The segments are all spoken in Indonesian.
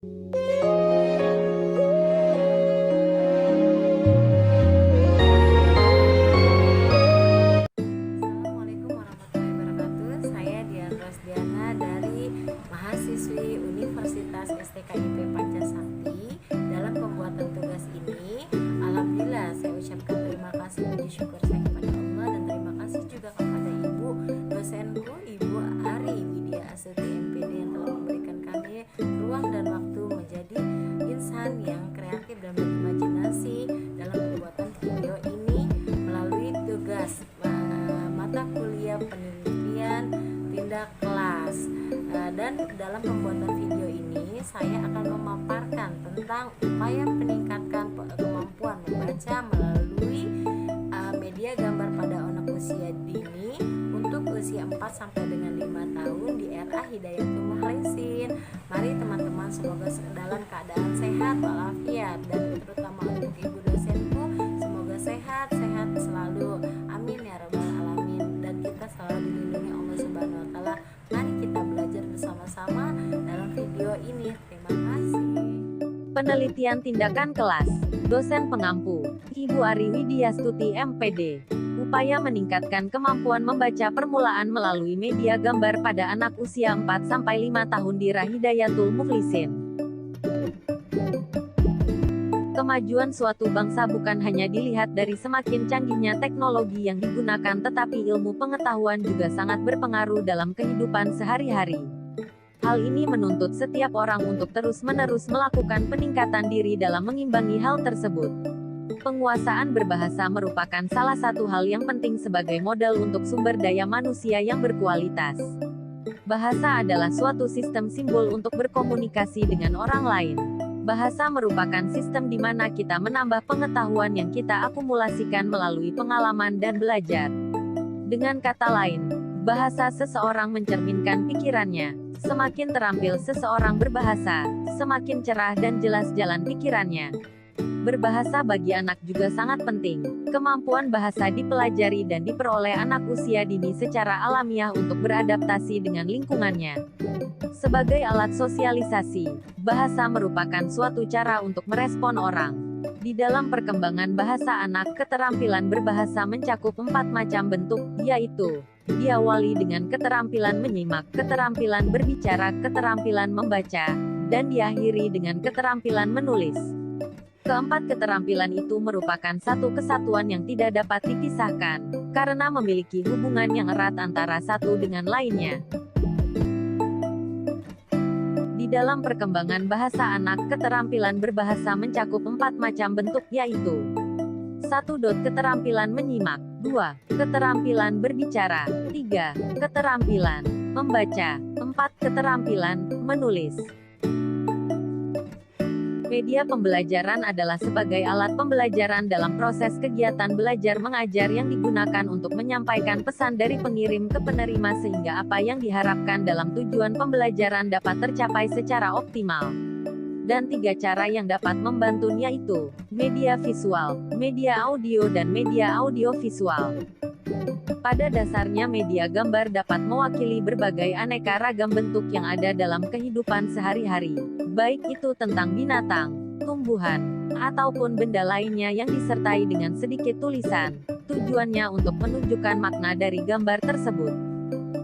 Assalamualaikum warahmatullahi wabarakatuh. Saya Dian Rosdiana dari mahasiswi Universitas STKIP Pancasakti. Dalam pembuatan tugas ini, alhamdulillah saya ucapkan terima kasih, puji syukur saya kepada Allah, dan terima kasih juga kepada ibu dosenku, Ibu Ari Widya Astuti MPD, yang telah memberikan kami ruang dan waktu menjadi insan yang kreatif dan berimajinasi dalam pembuatan video ini melalui tugas mata kuliah penelitian tindak kelas. Dan dalam pembuatan video ini saya akan memaparkan tentang upaya meningkatkan kemampuan membaca melalui media gambar pada anak usia dini untuk usia 4 sampai dengan 5 tahun di RA Hidayatul Mukhlisin. Mari teman-teman, semoga dalam keadaan sehat walafiat, dan terutama untuk ibu dosenku semoga sehat selalu, amin ya rabbal alamin, dan kita selalu dilindungi Allah Subhanahu wa taala. Mari kita belajar bersama-sama dalam video ini. Terima kasih. Penelitian tindakan kelas. Dosen pengampu, Ibu Ari Widyastuti MPD. Upaya meningkatkan kemampuan membaca permulaan melalui media gambar pada anak usia 4-5 tahun di Hidayatul Mukhlisin. Kemajuan suatu bangsa bukan hanya dilihat dari semakin canggihnya teknologi yang digunakan, tetapi ilmu pengetahuan juga sangat berpengaruh dalam kehidupan sehari-hari. Hal ini menuntut setiap orang untuk terus-menerus melakukan peningkatan diri dalam mengimbangi hal tersebut. Penguasaan berbahasa merupakan salah satu hal yang penting sebagai modal untuk sumber daya manusia yang berkualitas. Bahasa adalah suatu sistem simbol untuk berkomunikasi dengan orang lain. Bahasa merupakan sistem di mana kita menambah pengetahuan yang kita akumulasikan melalui pengalaman dan belajar. Dengan kata lain, bahasa seseorang mencerminkan pikirannya. Semakin terampil seseorang berbahasa, semakin cerah dan jelas jalan pikirannya. Berbahasa bagi anak juga sangat penting. Kemampuan bahasa dipelajari dan diperoleh anak usia dini secara alamiah untuk beradaptasi dengan lingkungannya. Sebagai alat sosialisasi, bahasa merupakan suatu cara untuk merespon orang. Di dalam perkembangan bahasa anak, keterampilan berbahasa mencakup 4 macam bentuk, yaitu diawali dengan keterampilan menyimak, keterampilan berbicara, keterampilan membaca, dan diakhiri dengan keterampilan menulis. Keempat keterampilan itu merupakan satu kesatuan yang tidak dapat dipisahkan, karena memiliki hubungan yang erat antara satu dengan lainnya. Di dalam perkembangan bahasa anak, keterampilan berbahasa mencakup 4 macam bentuk, yaitu 1. Keterampilan menyimak, 2. Keterampilan berbicara, 3. Keterampilan membaca, 4. Keterampilan menulis. Media pembelajaran adalah sebagai alat pembelajaran dalam proses kegiatan belajar mengajar yang digunakan untuk menyampaikan pesan dari pengirim ke penerima sehingga apa yang diharapkan dalam tujuan pembelajaran dapat tercapai secara optimal. Dan 3 cara yang dapat membantu, yaitu media visual, media audio, dan media audiovisual. Pada dasarnya media gambar dapat mewakili berbagai aneka ragam bentuk yang ada dalam kehidupan sehari-hari, baik itu tentang binatang, tumbuhan, ataupun benda lainnya yang disertai dengan sedikit tulisan. Tujuannya untuk menunjukkan makna dari gambar tersebut.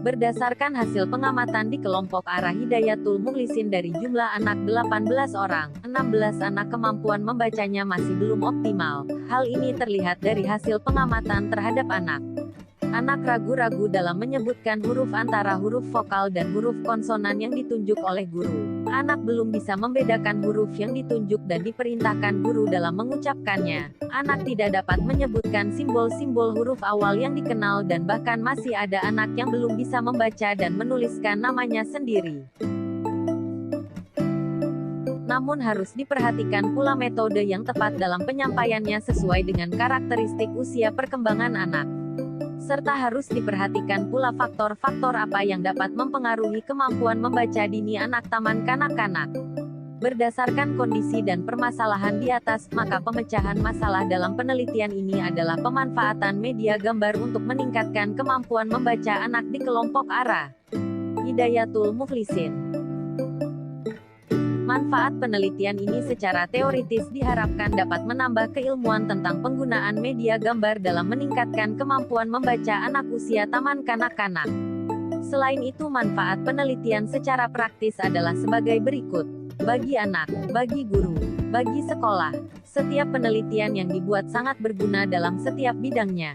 Berdasarkan hasil pengamatan di kelompok arah Hidayatul Mukhlisin, dari jumlah anak 18 orang, 16 anak kemampuan membacanya masih belum optimal. Hal ini terlihat dari hasil pengamatan terhadap anak. Anak ragu-ragu dalam menyebutkan huruf antara huruf vokal dan huruf konsonan yang ditunjuk oleh guru. Anak belum bisa membedakan huruf yang ditunjuk dan diperintahkan guru dalam mengucapkannya. Anak tidak dapat menyebutkan simbol-simbol huruf awal yang dikenal, dan bahkan masih ada anak yang belum bisa membaca dan menuliskan namanya sendiri. Namun harus diperhatikan pula metode yang tepat dalam penyampaiannya sesuai dengan karakteristik usia perkembangan anak. Serta harus diperhatikan pula faktor-faktor apa yang dapat mempengaruhi kemampuan membaca dini anak taman kanak-kanak. Berdasarkan kondisi dan permasalahan di atas, maka pemecahan masalah dalam penelitian ini adalah pemanfaatan media gambar untuk meningkatkan kemampuan membaca anak di kelompok arah Hidayatul Mukhlisin. Manfaat penelitian ini secara teoritis diharapkan dapat menambah keilmuan tentang penggunaan media gambar dalam meningkatkan kemampuan membaca anak usia taman kanak-kanak. Selain itu, manfaat penelitian secara praktis adalah sebagai berikut. Bagi anak, bagi guru, bagi sekolah, setiap penelitian yang dibuat sangat berguna dalam setiap bidangnya.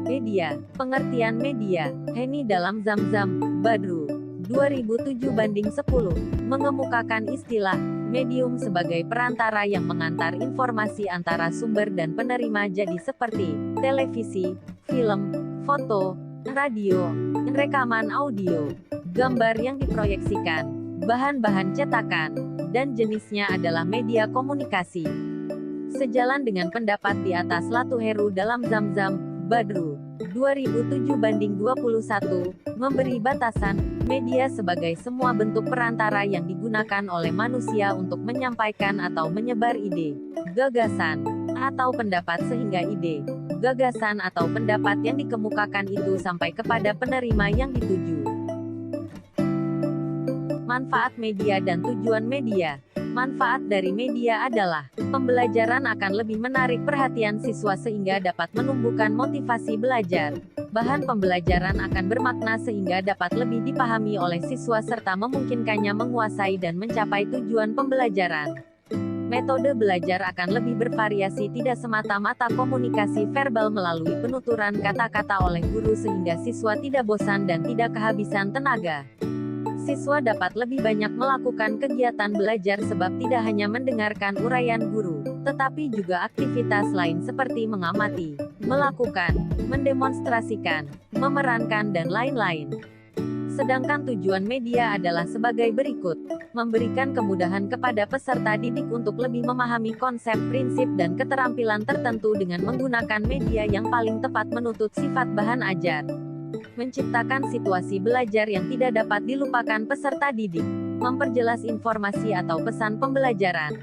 Media, pengertian media, Heni dalam Zam-Zam, Badru, 2007-10, mengemukakan istilah medium sebagai perantara yang mengantar informasi antara sumber dan penerima, jadi seperti televisi, film, foto, radio, rekaman audio, gambar yang diproyeksikan, bahan-bahan cetakan, dan jenisnya adalah media komunikasi. Sejalan dengan pendapat di atas, Latuheru dalam Zam-Zam, Badru, 2007-21, memberi batasan, media sebagai semua bentuk perantara yang digunakan oleh manusia untuk menyampaikan atau menyebar ide, gagasan, atau pendapat sehingga ide, gagasan atau pendapat yang dikemukakan itu sampai kepada penerima yang dituju. Manfaat media dan tujuan media. Manfaat dari media adalah, pembelajaran akan lebih menarik perhatian siswa sehingga dapat menumbuhkan motivasi belajar. Bahan pembelajaran akan bermakna sehingga dapat lebih dipahami oleh siswa serta memungkinkannya menguasai dan mencapai tujuan pembelajaran. Metode belajar akan lebih bervariasi, tidak semata-mata komunikasi verbal melalui penuturan kata-kata oleh guru sehingga siswa tidak bosan dan tidak kehabisan tenaga. Siswa dapat lebih banyak melakukan kegiatan belajar sebab tidak hanya mendengarkan uraian guru, tetapi juga aktivitas lain seperti mengamati, melakukan, mendemonstrasikan, memerankan dan lain-lain. Sedangkan tujuan media adalah sebagai berikut, memberikan kemudahan kepada peserta didik untuk lebih memahami konsep, prinsip dan keterampilan tertentu dengan menggunakan media yang paling tepat menuntut sifat bahan ajar. Menciptakan situasi belajar yang tidak dapat dilupakan peserta didik, memperjelas informasi atau pesan pembelajaran.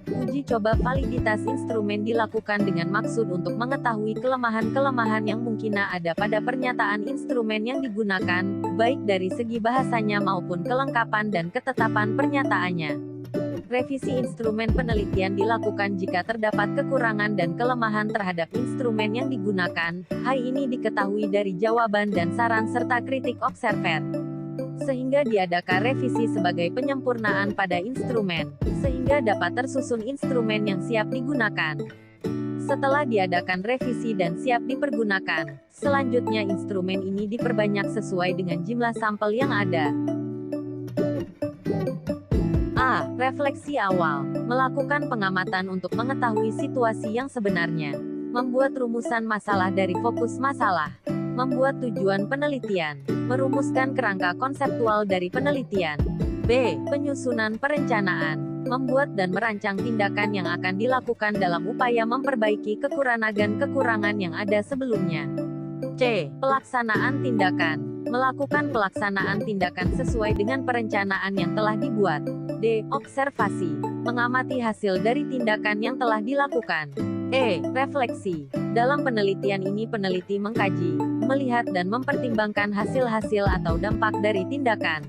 Uji coba validitas instrumen dilakukan dengan maksud untuk mengetahui kelemahan-kelemahan yang mungkin ada pada pernyataan instrumen yang digunakan, baik dari segi bahasanya maupun kelengkapan dan ketetapan pernyataannya. Revisi instrumen penelitian dilakukan jika terdapat kekurangan dan kelemahan terhadap instrumen yang digunakan. Hal ini diketahui dari jawaban dan saran serta kritik observer. Sehingga diadakan revisi sebagai penyempurnaan pada instrumen, sehingga dapat tersusun instrumen yang siap digunakan. Setelah diadakan revisi dan siap dipergunakan, selanjutnya instrumen ini diperbanyak sesuai dengan jumlah sampel yang ada. A. Refleksi awal. Melakukan pengamatan untuk mengetahui situasi yang sebenarnya. Membuat rumusan masalah dari fokus masalah. Membuat tujuan penelitian. Merumuskan kerangka konseptual dari penelitian. B. Penyusunan perencanaan. Membuat dan merancang tindakan yang akan dilakukan dalam upaya memperbaiki kekurangan-kekurangan yang ada sebelumnya. C. Pelaksanaan tindakan. Melakukan pelaksanaan tindakan sesuai dengan perencanaan yang telah dibuat. D. Observasi. Mengamati hasil dari tindakan yang telah dilakukan. E. Refleksi. Dalam penelitian ini peneliti mengkaji, melihat dan mempertimbangkan hasil-hasil atau dampak dari tindakan.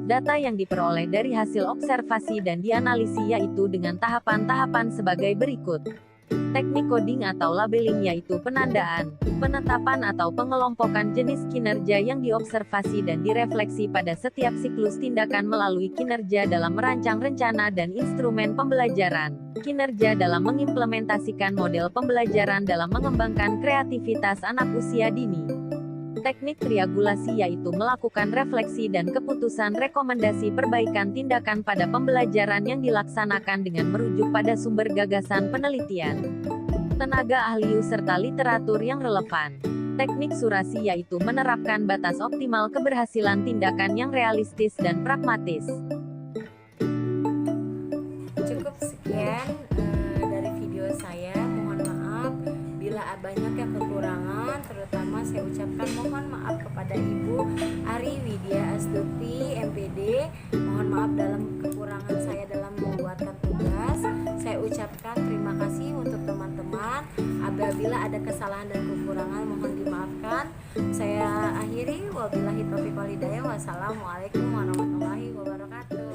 Data yang diperoleh dari hasil observasi dan dianalisis yaitu dengan tahapan-tahapan sebagai berikut. Teknik coding atau labeling yaitu penandaan, penetapan atau pengelompokan jenis kinerja yang diobservasi dan direfleksi pada setiap siklus tindakan melalui kinerja dalam merancang rencana dan instrumen pembelajaran, kinerja dalam mengimplementasikan model pembelajaran dalam mengembangkan kreativitas anak usia dini. Teknik triangulasi yaitu melakukan refleksi dan keputusan rekomendasi perbaikan tindakan pada pembelajaran yang dilaksanakan dengan merujuk pada sumber gagasan penelitian, tenaga ahli serta literatur yang relevan. Teknik surasi yaitu menerapkan batas optimal keberhasilan tindakan yang realistis dan pragmatis. Cukup sekian dari video saya. Mohon maaf bila banyak yang kekurangan, terutama saya ucapkan mohon maaf kepada Ibu Ari Widya Astuti MPD. Mohon maaf dalam kekurangan saya dalam membuatkan tugas. Saya ucapkan terima kasih untuk teman-teman. Apabila ada kesalahan dan kekurangan mohon dimaafkan. Saya akhiri, wabillahi taufiq wal hidayah. Wassalamualaikum warahmatullahi wabarakatuh.